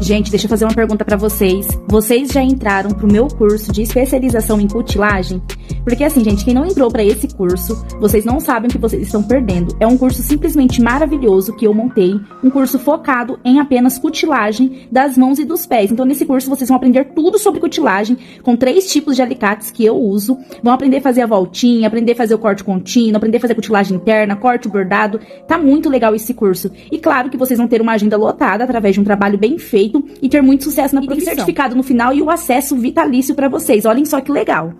Gente, deixa eu fazer uma pergunta pra vocês. Vocês já entraram pro meu curso de especialização em cutilagem? Porque assim, gente, quem não entrou pra esse curso, vocês não sabem o que vocês estão perdendo. É um curso simplesmente maravilhoso que eu montei, um curso focado em apenas cutilagem das mãos e dos pés. Então nesse curso vocês vão aprender tudo sobre cutilagem, com 3 tipos de alicates que eu uso. Vão aprender a fazer a voltinha, aprender a fazer o corte contínuo, aprender a fazer cutilagem interna, corte bordado. Tá muito legal esse curso. E claro que vocês vão ter uma agenda lotada através de um trabalho bem feito e ter muito sucesso na profissão. E tem certificado no final e o acesso vitalício pra vocês. Olhem só que legal.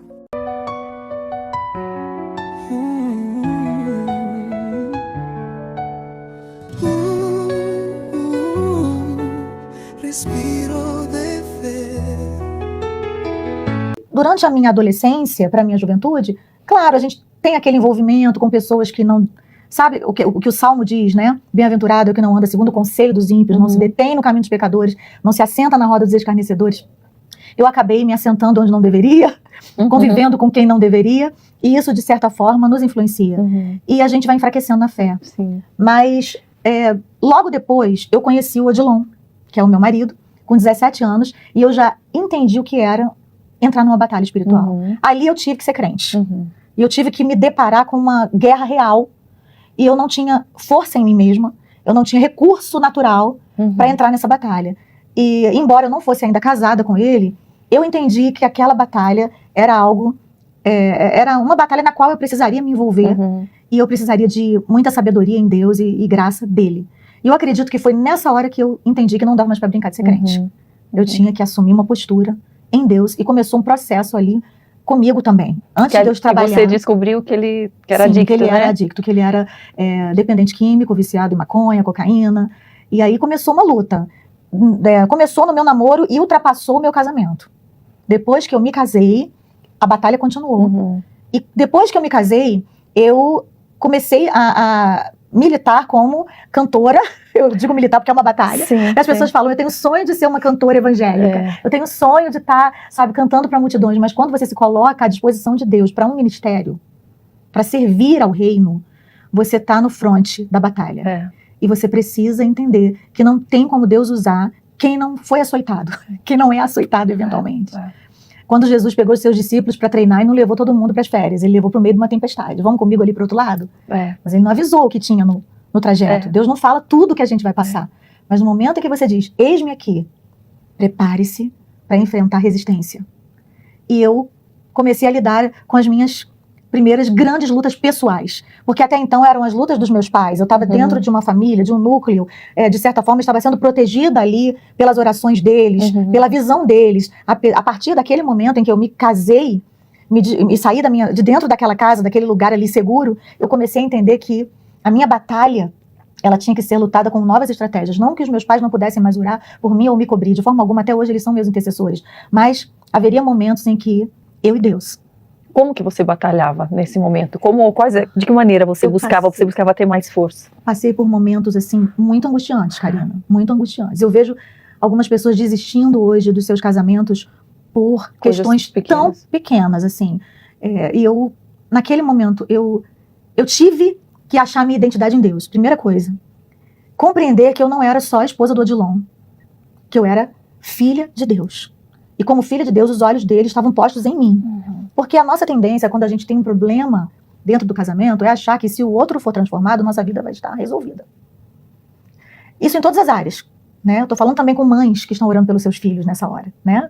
Durante a minha adolescência, para a minha juventude, claro, a gente tem aquele envolvimento com pessoas que não... Sabe o que o Salmo diz, né? Bem-aventurado é o que não anda segundo o conselho dos ímpios, não se detém no caminho dos pecadores, não se assenta na roda dos escarnecedores. Eu acabei me assentando onde não deveria, convivendo com quem não deveria, e isso, de certa forma, nos influencia. E a gente vai enfraquecendo na fé. Sim. Mas, logo depois, eu conheci o Odilon, que é o meu marido, com 17 anos, e eu já entendi o que era entrar numa batalha espiritual. Ali eu tive que ser crente. E eu tive que me deparar com uma guerra real, e eu não tinha força em mim mesma, eu não tinha recurso natural para entrar nessa batalha. E, embora eu não fosse ainda casada com ele, eu entendi que aquela batalha era algo, era uma batalha na qual eu precisaria me envolver, e eu precisaria de muita sabedoria em Deus e graça dele. E eu acredito que foi nessa hora que eu entendi que não dava mais para brincar de ser crente. Eu tinha que assumir uma postura em Deus, e começou um processo ali comigo também, antes de eu trabalhar. Você descobriu que ele era Sim, adicto, que ele né? era adicto, que ele era dependente químico, viciado em maconha, cocaína, e aí começou uma luta. Começou no meu namoro e ultrapassou o meu casamento. Depois que eu me casei, a batalha continuou. E depois que eu me casei, eu comecei a militar como cantora. Eu digo militar porque é uma batalha. Sim, as pessoas falam, eu tenho sonho de ser uma cantora evangélica. Eu tenho sonho de estar, sabe, cantando para multidões. Mas quando você se coloca à disposição de Deus para um ministério, para servir ao reino, você está no fronte da batalha. E você precisa entender que não tem como Deus usar quem não foi açoitado, quem não é açoitado eventualmente. Quando Jesus pegou os seus discípulos para treinar e não levou todo mundo para as férias, ele levou para o meio de uma tempestade. Vamos comigo ali para o outro lado? Mas ele não avisou o que tinha no trajeto. Deus não fala tudo que a gente vai passar. Mas no momento em que você diz, eis-me aqui, prepare-se para enfrentar resistência. E eu comecei a lidar com as minhas primeiras grandes lutas pessoais. Porque até então eram as lutas dos meus pais. Eu estava dentro de uma família, de um núcleo, de certa forma estava sendo protegida ali pelas orações deles, pela visão deles. A partir daquele momento em que eu me casei, me saí de dentro daquela casa, daquele lugar ali seguro, eu comecei a entender que a minha batalha, ela tinha que ser lutada com novas estratégias. Não que os meus pais não pudessem mais orar por mim ou me cobrir. De forma alguma, até hoje eles são meus intercessores. Mas haveria momentos em que eu e Deus. Como que você batalhava nesse momento? De que maneira você buscava ter mais força? Passei por momentos, assim, muito angustiantes, Karina. Muito angustiantes. Eu vejo algumas pessoas desistindo hoje dos seus casamentos por questões tão pequenas, assim. E eu, naquele momento, eu tive que achar a minha identidade em Deus. Primeira coisa. Compreender que eu não era só a esposa do Odilon. Que eu era filha de Deus. E como filha de Deus, os olhos dele estavam postos em mim. Porque a nossa tendência, quando a gente tem um problema dentro do casamento, é achar que se o outro for transformado, nossa vida vai estar resolvida. Isso em todas as áreas, né? Eu tô falando também com mães que estão orando pelos seus filhos nessa hora, né?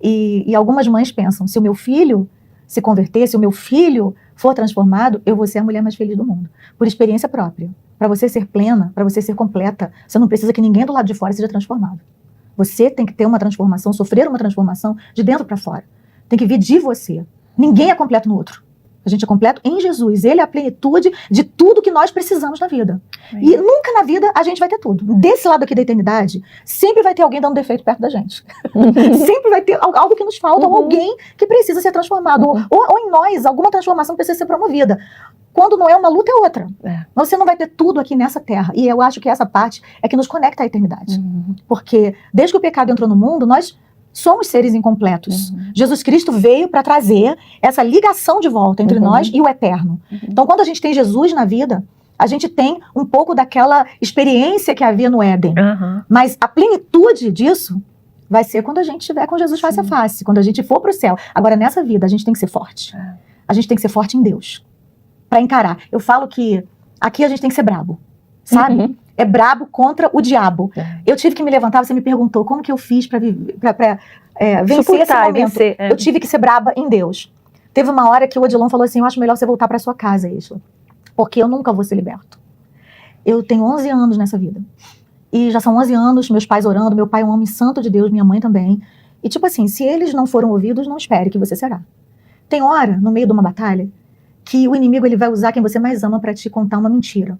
E algumas mães pensam, se o meu filho se converter, se o meu filho for transformado, eu vou ser a mulher mais feliz do mundo. Por experiência própria. Para você ser plena, para você ser completa, você não precisa que ninguém do lado de fora seja transformado. Você tem que ter uma transformação, sofrer uma transformação de dentro para fora. Tem que vir de você. Ninguém é completo no outro. A gente é completo em Jesus. Ele é a plenitude de tudo que nós precisamos na vida. E nunca na vida a gente vai ter tudo. Desse lado aqui da eternidade, sempre vai ter alguém dando defeito perto da gente. Sempre vai ter algo que nos falta, ou alguém que precisa ser transformado. Ou em nós, alguma transformação precisa ser promovida. Quando não é uma luta, é outra. Você não vai ter tudo aqui nessa terra. E eu acho que essa parte é que nos conecta à eternidade. Porque desde que o pecado entrou no mundo, nós somos seres incompletos. Jesus Cristo veio para trazer essa ligação de volta entre nós e o eterno. Então, quando a gente tem Jesus na vida, A gente tem um pouco daquela experiência que havia no Éden. Uhum. Mas a plenitude disso vai ser quando a gente estiver com Jesus face a face, quando a gente for para o céu. Agora, nessa vida, a gente tem que ser forte. A gente tem que ser forte em Deus, para encarar. Eu falo que aqui a gente tem que ser brabo, sabe? Uhum. É brabo contra o diabo. Eu tive que me levantar, você me perguntou como que eu fiz para vencer esse momento. Eu tive que ser braba em Deus. Teve uma hora que o Odilon falou assim, eu acho melhor você voltar para sua casa, Isla, porque eu nunca vou ser liberto. Eu tenho 11 anos nessa vida. E já são 11 anos, meus pais orando, meu pai é um homem santo de Deus, minha mãe também. E tipo assim, se eles não foram ouvidos, não espere que você será. Tem hora, no meio de uma batalha, que o inimigo ele vai usar quem você mais ama para te contar uma mentira.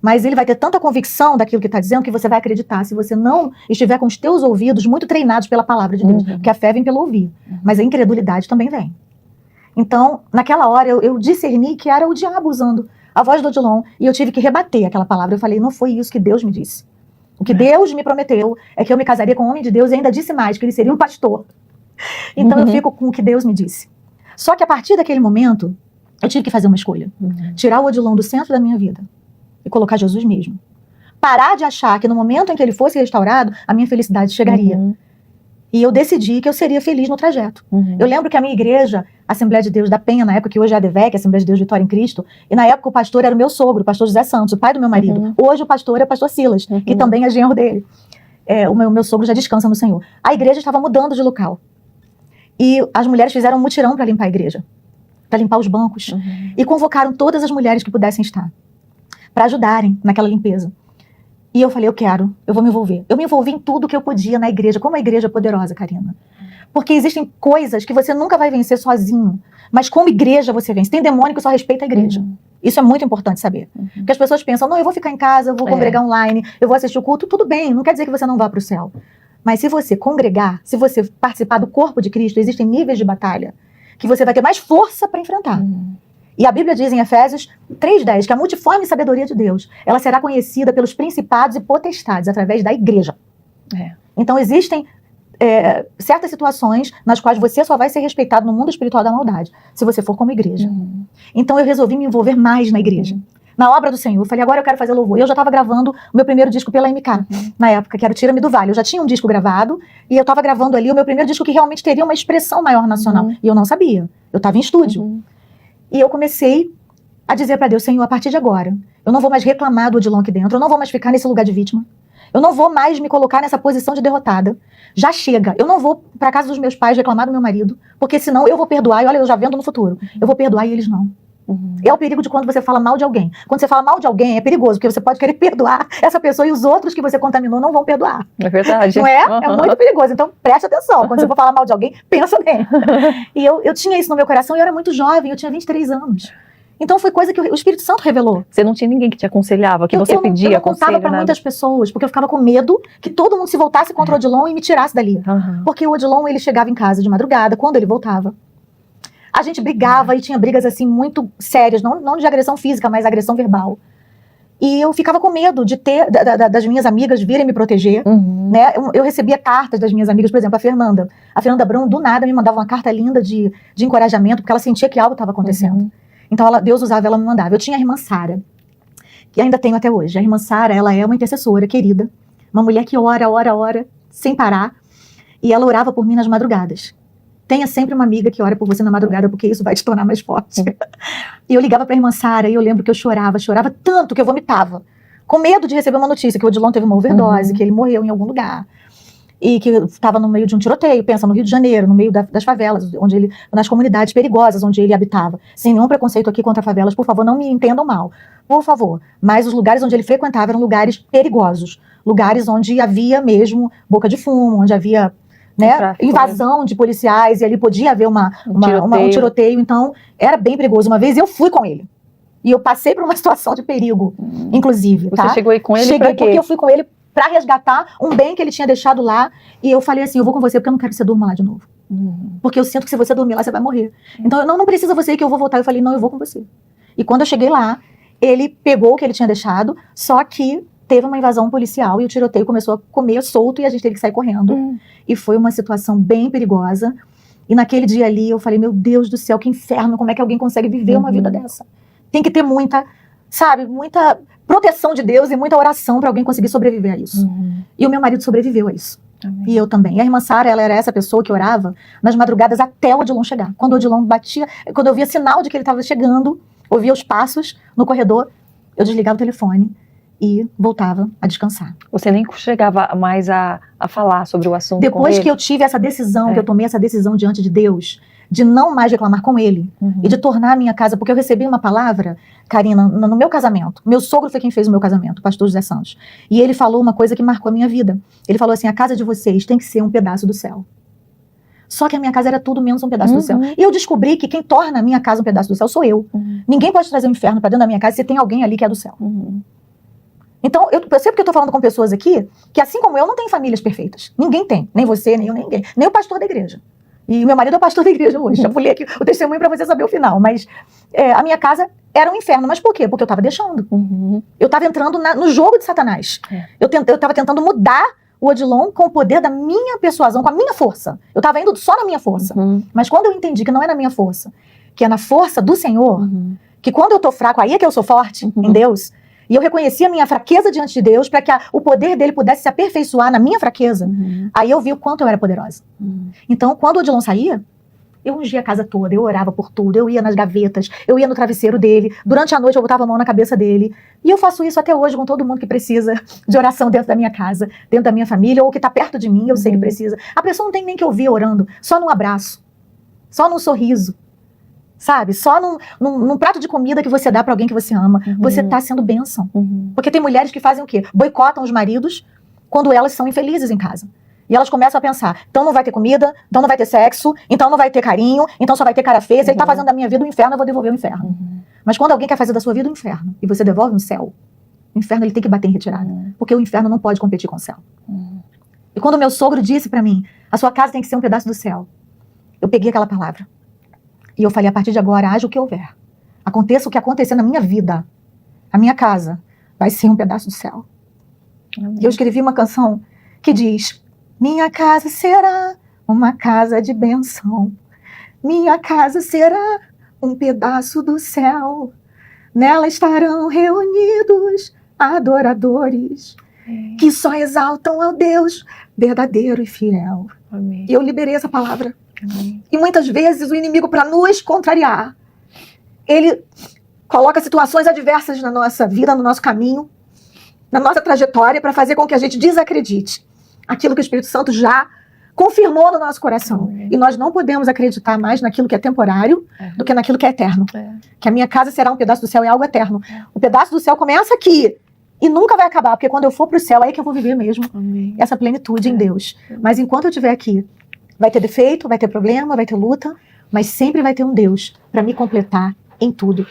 Mas ele vai ter tanta convicção daquilo que está dizendo que você vai acreditar se você não estiver com os teus ouvidos muito treinados pela palavra de Deus. Porque a fé vem pelo ouvir, mas a incredulidade também vem. Então, naquela hora, eu discerni que era o diabo usando a voz do Odilon e eu tive que rebater aquela palavra. Eu falei, não foi isso que Deus me disse. O que Deus me prometeu é que eu me casaria com um homem de Deus e ainda disse mais, que ele seria um pastor. Então eu fico com o que Deus me disse. Só que a partir daquele momento, eu tive que fazer uma escolha. Tirar o Odilon do centro da minha vida e colocar Jesus mesmo. Parar de achar que no momento em que ele fosse restaurado, a minha felicidade chegaria. E eu decidi que eu seria feliz no trajeto. Eu lembro que a minha igreja, a Assembleia de Deus da Penha, na época que hoje é a ADVEC, a Assembleia de Deus Vitória em Cristo, e na época o pastor era o meu sogro, o pastor José Santos, o pai do meu marido. Hoje o pastor é o pastor Silas, que também é genro dele. O meu sogro já descansa no Senhor. A igreja estava mudando de local. E as mulheres fizeram um mutirão para limpar a igreja, para limpar os bancos. E convocaram todas as mulheres que pudessem estar, para ajudarem naquela limpeza. E eu falei, eu vou me envolver. Eu me envolvi em tudo que eu podia na igreja, como a igreja é poderosa, Karina. Porque existem coisas que você nunca vai vencer sozinho, mas como igreja você vence. Tem demônio que só respeita a igreja. Isso é muito importante saber. Porque as pessoas pensam, não, eu vou ficar em casa, eu vou congregar online, eu vou assistir o culto, tudo bem, não quer dizer que você não vá para o céu. Mas se você congregar, se você participar do corpo de Cristo, existem níveis de batalha que você vai ter mais força para enfrentar. E a Bíblia diz em Efésios 3:10 que a multiforme sabedoria de Deus, ela será conhecida pelos principados e potestades através da igreja. Então existem certas situações nas quais você só vai ser respeitado no mundo espiritual da maldade, se você for como igreja. Então eu resolvi me envolver mais na igreja, na obra do Senhor. Eu falei, agora eu quero fazer louvor. Eu já estava gravando o meu primeiro disco pela MK, na época, que era o Tira-me do Vale. Eu já tinha um disco gravado e eu estava gravando ali o meu primeiro disco que realmente teria uma expressão maior nacional. E eu não sabia. Eu estava em estúdio. E eu comecei a dizer para Deus, Senhor, a partir de agora, eu não vou mais reclamar do Odilon aqui dentro, eu não vou mais ficar nesse lugar de vítima, eu não vou mais me colocar nessa posição de derrotada. Já chega. Eu não vou para casa dos meus pais reclamar do meu marido, porque senão eu vou perdoar, e olha, eu já vendo no futuro, eu vou perdoar e eles não. É o perigo de quando você fala mal de alguém. Quando você fala mal de alguém, é perigoso, porque você pode querer perdoar essa pessoa e os outros que você contaminou não vão perdoar. É verdade. Não é? É muito perigoso. Então, preste atenção. Quando você for falar mal de alguém, pensa bem. E eu tinha isso no meu coração e eu era muito jovem, eu tinha 23 anos. Então, foi coisa que o Espírito Santo revelou. Você não tinha ninguém que te aconselhava, que você pedia conselho? Eu não contava para muitas pessoas, porque eu ficava com medo que todo mundo se voltasse contra o Odilon e me tirasse dali. Porque o Odilon, ele chegava em casa de madrugada, quando ele voltava. A gente brigava e tinha brigas assim muito sérias, não de agressão física, mas agressão verbal. E eu ficava com medo de ter, das minhas amigas virem me proteger, né? Eu recebia cartas das minhas amigas, por exemplo, a Fernanda Brum, do nada, me mandava uma carta linda de encorajamento, porque ela sentia que algo estava acontecendo. Então Deus usava, ela me mandava. Eu tinha a irmã Sara, que ainda tenho até hoje. A irmã Sara, ela é uma intercessora querida, uma mulher que ora, sem parar, e ela orava por mim nas madrugadas. Tenha sempre uma amiga que ora por você na madrugada, porque isso vai te tornar mais forte. E eu ligava pra irmã Sara e eu lembro que eu chorava tanto que eu vomitava. Com medo de receber uma notícia que o Odilon teve uma overdose, que ele morreu em algum lugar. E que estava no meio de um tiroteio, pensa, no Rio de Janeiro, no meio das favelas, nas comunidades perigosas onde ele habitava. Sem nenhum preconceito aqui contra favelas, por favor, não me entendam mal. Por favor. Mas os lugares onde ele frequentava eram lugares perigosos. Lugares onde havia mesmo boca de fumo, onde havia... né, invasão de policiais, e ali podia haver um tiroteio, então era bem perigoso. Uma vez eu fui com ele, e eu passei por uma situação de perigo, inclusive. Você chegou aí com ele? Cheguei porque eu fui com ele para resgatar um bem que ele tinha deixado lá, e eu falei assim, eu vou com você porque eu não quero que você durma lá de novo. Porque eu sinto que se você dormir lá, você vai morrer. Então, não precisa você ir que eu vou voltar. Eu falei, não, eu vou com você. E quando eu cheguei lá, ele pegou o que ele tinha deixado, só que teve uma invasão policial e o tiroteio começou a comer solto e a gente teve que sair correndo. E foi uma situação bem perigosa. E naquele dia ali eu falei, meu Deus do céu, que inferno, como é que alguém consegue viver uma vida dessa? Tem que ter muita sabe, muita proteção de Deus e muita oração para alguém conseguir sobreviver a isso. E o meu marido sobreviveu a isso. Amém. E eu também. E a irmã Sara, ela era essa pessoa que orava nas madrugadas até o Odilon chegar. Quando o Odilon batia, quando eu via sinal de que ele estava chegando, ouvia os passos no corredor, eu desligava o telefone e voltava a descansar. Você nem chegava mais a falar sobre o assunto depois que eu tive essa decisão, que eu tomei essa decisão diante de Deus, de não mais reclamar com ele, e de tornar a minha casa, porque eu recebi uma palavra, Karina, no meu casamento. Meu sogro foi quem fez o meu casamento, o pastor José Santos. E ele falou uma coisa que marcou a minha vida. Ele falou assim, a casa de vocês tem que ser um pedaço do céu. Só que a minha casa era tudo menos um pedaço do céu. E eu descobri que quem torna a minha casa um pedaço do céu sou eu. Ninguém pode trazer o inferno para dentro da minha casa se tem alguém ali que é do céu. Então, eu percebo que eu estou falando com pessoas aqui que, assim como eu, não tem famílias perfeitas. Ninguém tem. Nem você, nem eu, nem ninguém. Nem o pastor da igreja. E o meu marido é o pastor da igreja hoje. Já pulei aqui o testemunho para você saber o final. Mas a minha casa era um inferno. Mas por quê? Porque eu estava deixando. Eu estava entrando no jogo de Satanás. Eu estava tentando mudar o Odilon com o poder da minha persuasão, com a minha força. Eu estava indo só na minha força. Mas quando eu entendi que não é na minha força, que é na força do Senhor, que quando eu estou fraco, aí é que eu sou forte em Deus, e eu reconheci a minha fraqueza diante de Deus para que o poder dele pudesse se aperfeiçoar na minha fraqueza, aí eu vi o quanto eu era poderosa. Então, quando o Odilon saía, eu ungia a casa toda, eu orava por tudo, eu ia nas gavetas, eu ia no travesseiro dele, durante a noite eu botava a mão na cabeça dele, e eu faço isso até hoje com todo mundo que precisa de oração dentro da minha casa, dentro da minha família, ou que está perto de mim, eu sei que precisa. A pessoa não tem nem que ouvir orando, só num abraço, só num sorriso, sabe? Só num prato de comida que você dá para alguém que você ama, você está sendo bênção. Porque tem mulheres que fazem o quê? Boicotam os maridos quando elas são infelizes em casa. E elas começam a pensar, então não vai ter comida, então não vai ter sexo, então não vai ter carinho, então só vai ter cara feia. Se ele tá fazendo da minha vida um inferno, eu vou devolver o inferno. Mas quando alguém quer fazer da sua vida um inferno, e você devolve um céu, o inferno ele tem que bater em retirada. Porque o inferno não pode competir com o céu. E quando o meu sogro disse pra mim, a sua casa tem que ser um pedaço do céu, eu peguei aquela palavra. E eu falei, a partir de agora, haja o que houver. Aconteça o que acontecer na minha vida, a minha casa vai ser um pedaço do céu. E eu escrevi uma canção que diz, minha casa será uma casa de bênção. Minha casa será um pedaço do céu. Nela estarão reunidos adoradores que só exaltam ao Deus verdadeiro e fiel. Amém. E eu liberei essa palavra. Amém. E muitas vezes o inimigo, para nos contrariar, ele coloca situações adversas na nossa vida, no nosso caminho, na nossa trajetória, para fazer com que a gente desacredite aquilo que o Espírito Santo já confirmou no nosso coração. E nós não podemos acreditar mais naquilo que é temporário do que naquilo que é eterno. Que a minha casa será um pedaço do céu, é algo eterno. O pedaço do céu começa aqui e nunca vai acabar, porque quando eu for para o céu, é aí que eu vou viver mesmo. Amém. Essa plenitude em Deus. Mas enquanto eu estiver aqui, vai ter defeito, vai ter problema, vai ter luta, mas sempre vai ter um Deus para me completar em tudo.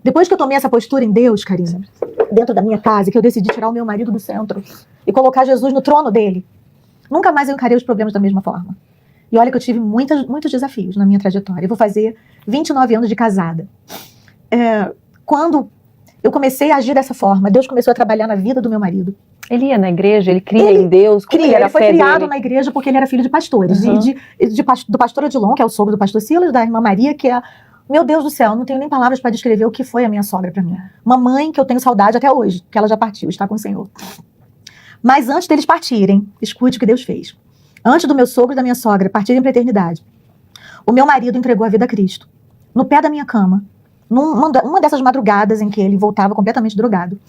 Depois que eu tomei essa postura em Deus, Karina, dentro da minha casa, que eu decidi tirar o meu marido do centro e colocar Jesus no trono dele, nunca mais eu encarei os problemas da mesma forma. E olha que eu tive muitos desafios na minha trajetória. Eu vou fazer 29 anos de casada. Quando eu comecei a agir dessa forma, Deus começou a trabalhar na vida do meu marido. Ele ia na igreja, ele cria em Deus? Ele foi criado na igreja porque ele era filho de pastores. Do pastor Odilon, que é o sogro do pastor Silas, da irmã Maria, que é... Meu Deus do céu, não tenho nem palavras para descrever o que foi a minha sogra para mim. Mamãe, que eu tenho saudade até hoje, que ela já partiu, está com o Senhor. Mas antes deles partirem, escute o que Deus fez. Antes do meu sogro e da minha sogra partirem para a eternidade, o meu marido entregou a vida a Cristo. No pé da minha cama, numa dessas madrugadas em que ele voltava completamente drogado,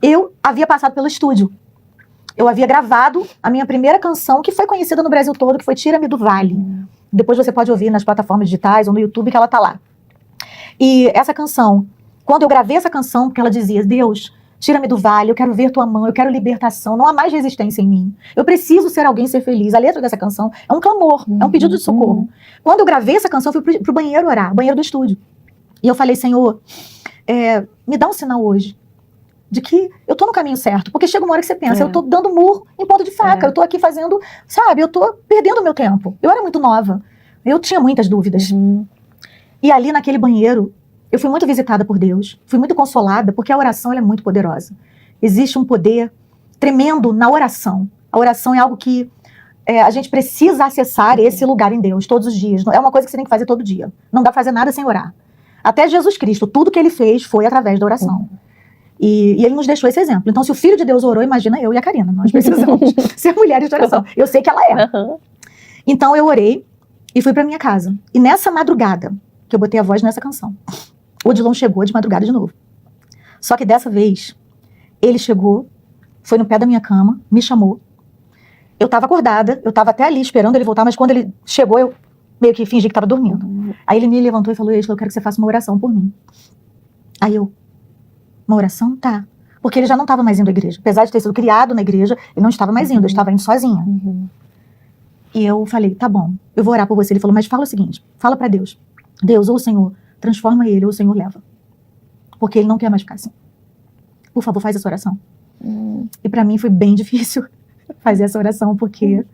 eu havia passado pelo estúdio. Eu havia gravado a minha primeira canção, que foi conhecida no Brasil todo, que foi Tira-me do Vale. Depois você pode ouvir nas plataformas digitais ou no YouTube, que ela tá lá. E essa canção, quando eu gravei essa canção, porque ela dizia, Deus, tira-me do vale, eu quero ver tua mão, eu quero libertação, não há mais resistência em mim. Eu preciso ser alguém, ser feliz. A letra dessa canção é um clamor, é um pedido de socorro. Quando eu gravei essa canção, eu fui pro banheiro orar, banheiro do estúdio. E eu falei, Senhor, me dá um sinal hoje de que eu tô no caminho certo. Porque chega uma hora que você pensa, eu tô dando murro em ponta de faca, eu tô aqui fazendo, sabe, eu tô perdendo o meu tempo. Eu era muito nova, eu tinha muitas dúvidas. E ali naquele banheiro, eu fui muito visitada por Deus, fui muito consolada, porque a oração ela é muito poderosa. Existe um poder tremendo na oração. A oração é algo que a gente precisa acessar esse lugar em Deus todos os dias. É uma coisa que você tem que fazer todo dia. Não dá pra fazer nada sem orar. Até Jesus Cristo, tudo que ele fez foi através da oração. E ele nos deixou esse exemplo. Então, se o Filho de Deus orou, imagina eu e a Karina. Nós precisamos ser mulheres de oração. Eu sei que ela é. Então, eu orei e fui pra minha casa. E nessa madrugada, que eu botei a voz nessa canção, o Odilon chegou de madrugada de novo. Só que dessa vez, ele chegou, foi no pé da minha cama, me chamou. Eu tava acordada, eu tava até ali esperando ele voltar, mas quando ele chegou, eu meio que fingi que tava dormindo. Aí ele me levantou e falou, eu quero que você faça uma oração por mim. Aí eu, uma oração? Tá. Porque ele já não estava mais indo à igreja. Apesar de ter sido criado na igreja, ele não estava mais indo, eu estava indo sozinha. E eu falei, tá bom, eu vou orar por você. Ele falou, mas fala o seguinte, fala pra Deus. Deus, ou o Senhor transforma ele, ou o Senhor leva. Porque ele não quer mais ficar assim. Por favor, faz essa oração. E pra mim foi bem difícil fazer essa oração, porque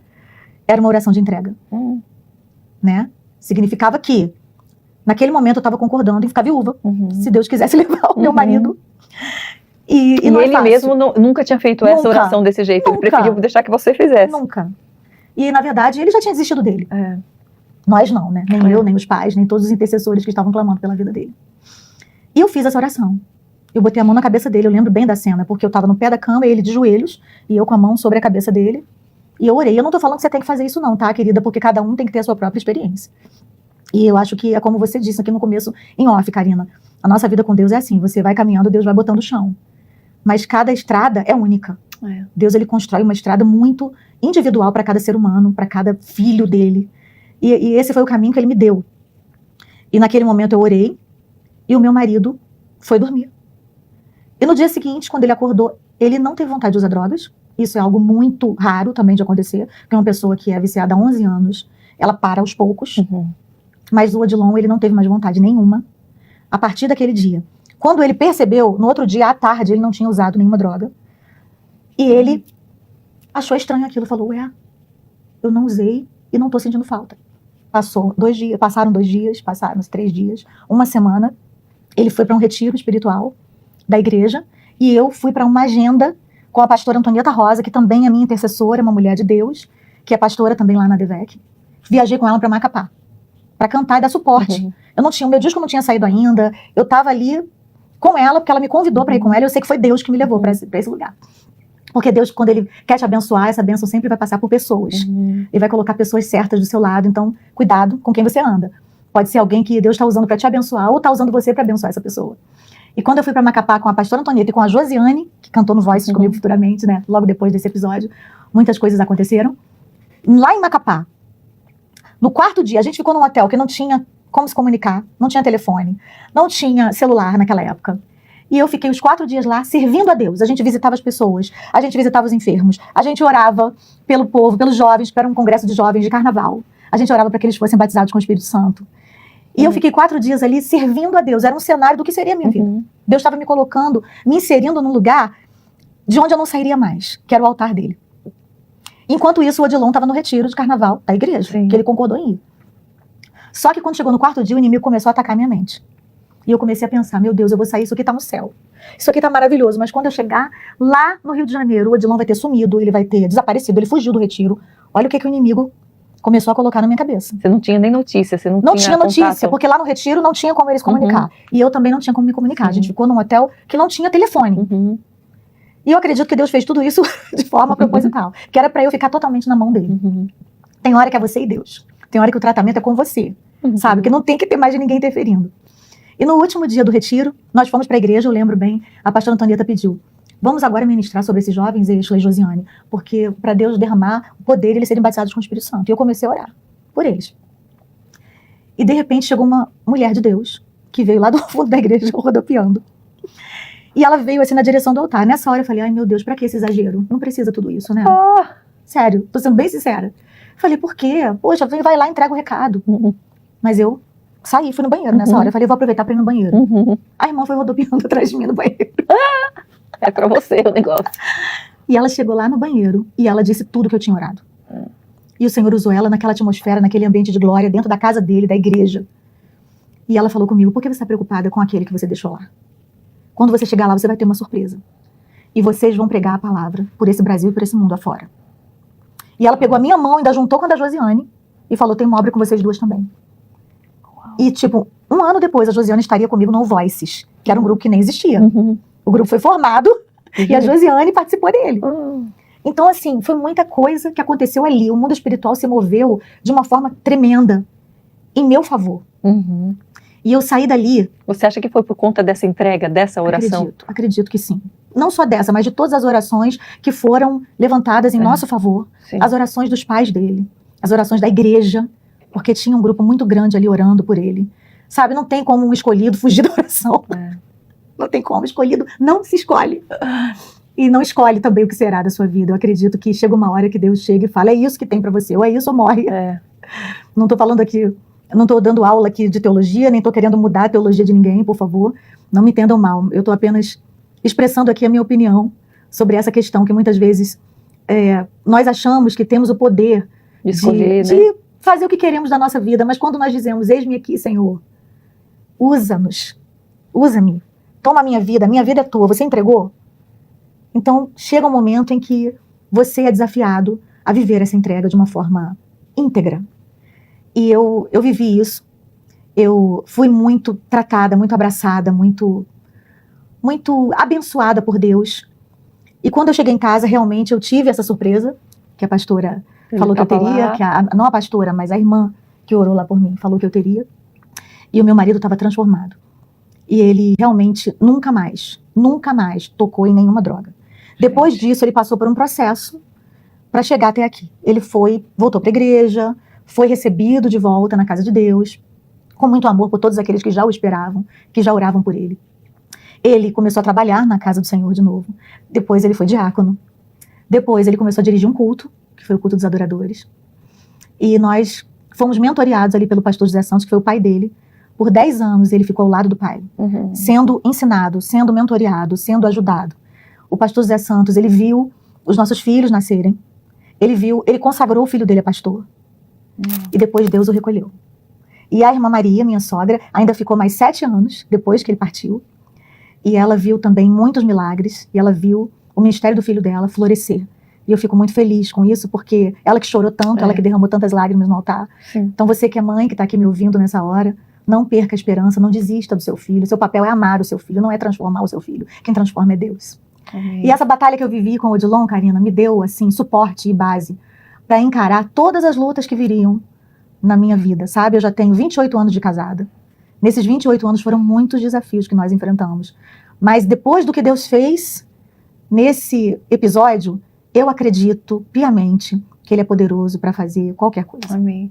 era uma oração de entrega. Né? Significava que naquele momento eu estava concordando em ficar viúva, se Deus quisesse levar o meu marido. E ele mesmo nunca tinha feito essa oração desse jeito, ele preferiu deixar que você fizesse. Nunca. E na verdade ele já tinha desistido dele. Nós não, né? Nem eu, nem os pais, nem todos os intercessores que estavam clamando pela vida dele. E eu fiz essa oração. Eu botei a mão na cabeça dele, eu lembro bem da cena, porque eu estava no pé da cama, ele de joelhos, e eu com a mão sobre a cabeça dele. E eu orei. Eu não tô falando que você tem que fazer isso não, tá, querida? Porque cada um tem que ter a sua própria experiência. E eu acho que é como você disse aqui no começo, em off, Karina. A nossa vida com Deus é assim, você vai caminhando, Deus vai botando o chão. Mas cada estrada é única. Deus, ele constrói uma estrada muito individual para cada ser humano, para cada filho dele. E esse foi o caminho que ele me deu. E naquele momento eu orei, e o meu marido foi dormir. E no dia seguinte, quando ele acordou, ele não teve vontade de usar drogas. Isso é algo muito raro também de acontecer, porque uma pessoa que é viciada há 11 anos, ela para aos poucos. Mas o Odilon, ele não teve mais vontade nenhuma a partir daquele dia. Quando ele percebeu, no outro dia, à tarde, ele não tinha usado nenhuma droga. E ele achou estranho aquilo, falou, eu não usei e não tô sentindo falta. Passaram 2 dias, passaram 3 dias, uma semana, ele foi para um retiro espiritual da igreja, e eu fui para uma agenda com a pastora Antonieta Rosa, que também é minha intercessora, uma mulher de Deus, que é pastora também lá na DEVEC. Viajei com ela para Macapá, para cantar e dar suporte. O meu disco não tinha saído ainda, eu estava ali com ela, porque ela me convidou para ir com ela, e eu sei que foi Deus que me levou para esse lugar. Porque Deus, quando ele quer te abençoar, essa bênção sempre vai passar por pessoas. Ele vai colocar pessoas certas do seu lado, então cuidado com quem você anda. Pode ser alguém que Deus está usando para te abençoar, ou está usando você para abençoar essa pessoa. E quando eu fui para Macapá com a pastora Antonieta e com a Josiane, que cantou no Voices comigo futuramente, né, logo depois desse episódio, muitas coisas aconteceram. Lá em Macapá, no 4º dia, a gente ficou num hotel que não tinha como se comunicar, não tinha telefone, não tinha celular naquela época. E eu fiquei os 4 dias lá servindo a Deus. A gente visitava as pessoas, a gente visitava os enfermos, a gente orava pelo povo, pelos jovens, para um congresso de jovens de carnaval. A gente orava para que eles fossem batizados com o Espírito Santo. E eu fiquei 4 dias ali servindo a Deus. Era um cenário do que seria a minha vida. Deus estava me colocando, me inserindo num lugar de onde eu não sairia mais, que era o altar dele. Enquanto isso, o Odilon estava no retiro de carnaval da igreja, que ele concordou em ir. Só que quando chegou no 4º dia, o inimigo começou a atacar minha mente. E eu comecei a pensar, meu Deus, eu vou sair, isso aqui tá no céu. Isso aqui tá maravilhoso, mas quando eu chegar lá no Rio de Janeiro, o Odilon vai ter sumido, ele vai ter desaparecido, ele fugiu do retiro. Olha o que o inimigo começou a colocar na minha cabeça. Você não tinha nem notícia, você não tinha notícia, contato. Porque lá no retiro não tinha como eles comunicar. E eu também não tinha como me comunicar. A gente ficou num hotel que não tinha telefone. E eu acredito que Deus fez tudo isso de forma proposital. Que era pra eu ficar totalmente na mão dele. Tem hora que é você e Deus. Tem hora que o tratamento é com você. Sabe? Que não tem que ter mais de ninguém interferindo. E no último dia do retiro, nós fomos pra igreja, eu lembro bem, a pastora Antonieta pediu, vamos agora ministrar sobre esses jovens, Exla e Josiane, porque para Deus derramar o poder e eles serem batizados com o Espírito Santo. E eu comecei a orar por eles. E de repente chegou uma mulher de Deus, que veio lá do fundo da igreja rodopiando. E ela veio assim na direção do altar. Nessa hora eu falei, ai meu Deus, pra que esse exagero? Não precisa tudo isso, né? Sério, tô sendo bem sincera. Falei, por quê? Poxa, vai lá e entrega o recado. Mas eu saí, fui no banheiro nessa hora. Eu falei, vou aproveitar pra ir no banheiro. A irmã foi rodopiando atrás de mim no banheiro. É pra você o negócio. E ela chegou lá no banheiro e ela disse tudo que eu tinha orado. E o Senhor usou ela naquela atmosfera, naquele ambiente de glória, dentro da casa dele, da igreja. E ela falou comigo, por que você está preocupada com aquele que você deixou lá? Quando você chegar lá, você vai ter uma surpresa. E vocês vão pregar a palavra por esse Brasil e por esse mundo afora. E ela pegou a minha mão, ainda juntou com a da Josiane, e falou, tem uma obra com vocês duas também. E, tipo, um ano depois, a Josiane estaria comigo no Voices, que era um grupo que nem existia. O grupo foi formado e a Josiane participou dele. Então, assim, foi muita coisa que aconteceu ali. O mundo espiritual se moveu de uma forma tremenda, em meu favor. E eu saí dali... Você acha que foi por conta dessa entrega, dessa oração? Acredito que sim. Não só dessa, mas de todas as orações que foram levantadas em nosso favor. Sim. As orações dos pais dele, as orações da igreja, porque tinha um grupo muito grande ali orando por ele. Sabe, não tem como um escolhido fugir da oração. Não tem como, escolhido não se escolhe. E não escolhe também o que será da sua vida. Eu acredito que chega uma hora que Deus chega e fala, é isso que tem pra você, ou é isso ou morre. Não tô falando aqui, não tô dando aula aqui de teologia, nem tô querendo mudar a teologia de ninguém, por favor. Não me entendam mal. Eu tô apenas expressando aqui a minha opinião sobre essa questão, que muitas vezes nós achamos que temos o poder de escolher, de fazer o que queremos da nossa vida, mas quando nós dizemos, eis-me aqui, Senhor, usa-nos, usa-me, toma a minha vida é tua, você entregou? Então, chega um momento em que você é desafiado a viver essa entrega de uma forma íntegra. E eu vivi isso. Eu fui muito tratada, muito abraçada, muito abençoada por Deus. E quando eu cheguei em casa, realmente eu tive essa surpresa, que a pastora falou que eu teria, não a pastora, mas a irmã que orou lá por mim, falou que eu teria. E o meu marido estava transformado. E ele realmente nunca mais tocou em nenhuma droga. Depois disso, ele passou por um processo para chegar até aqui. Ele voltou para a igreja, foi recebido de volta na casa de Deus, com muito amor por todos aqueles que já o esperavam, que já oravam por ele. Ele começou a trabalhar na casa do Senhor de novo. Depois ele foi diácono. Depois ele começou a dirigir um culto, que foi o culto dos adoradores. E nós fomos mentoreados ali pelo pastor José Santos, que foi o pai dele. Por 10 anos ele ficou ao lado do pai, sendo ensinado, sendo mentoreado, sendo ajudado. O pastor José Santos, ele viu os nossos filhos nascerem. Ele consagrou o filho dele a pastor. E depois Deus o recolheu. E a irmã Maria, minha sogra, ainda ficou mais 7 anos depois que ele partiu. E ela viu também muitos milagres. E ela viu o ministério do filho dela florescer. E eu fico muito feliz com isso, porque ela que chorou tanto, ela que derramou tantas lágrimas no altar. Então você que é mãe, que está aqui me ouvindo nessa hora, não perca a esperança, não desista do seu filho. Seu papel é amar o seu filho, não é transformar o seu filho. Quem transforma é Deus. E essa batalha que eu vivi com o Odilon, Karina, me deu assim suporte e base para encarar todas as lutas que viriam na minha vida, sabe? Eu já tenho 28 anos de casada. Nesses 28 anos foram muitos desafios que nós enfrentamos. Mas depois do que Deus fez nesse episódio, eu acredito piamente que Ele é poderoso para fazer qualquer coisa. Amém.